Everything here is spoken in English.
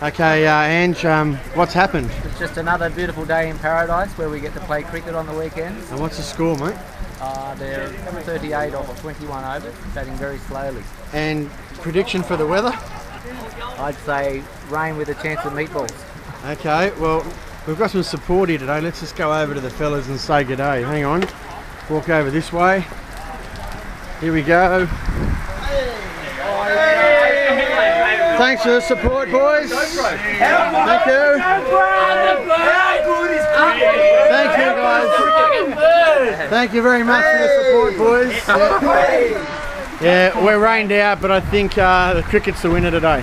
Okay, Ange, what's happened? It's just another beautiful day in paradise where we get to play cricket on the weekends. And what's the score, mate? They're 38 off 21 overs, batting very slowly. And prediction for the weather? I'd say rain with a chance of meatballs. Okay, well, we've got some support here today. Let's just go over to the fellas and say good day. Hang on. Walk over this way. Here we go. Thanks for the support, boys. Thank you. Thank you, guys. Thank you very much for the support, boys. Yeah, we're rained out, but I think the cricket's the winner today.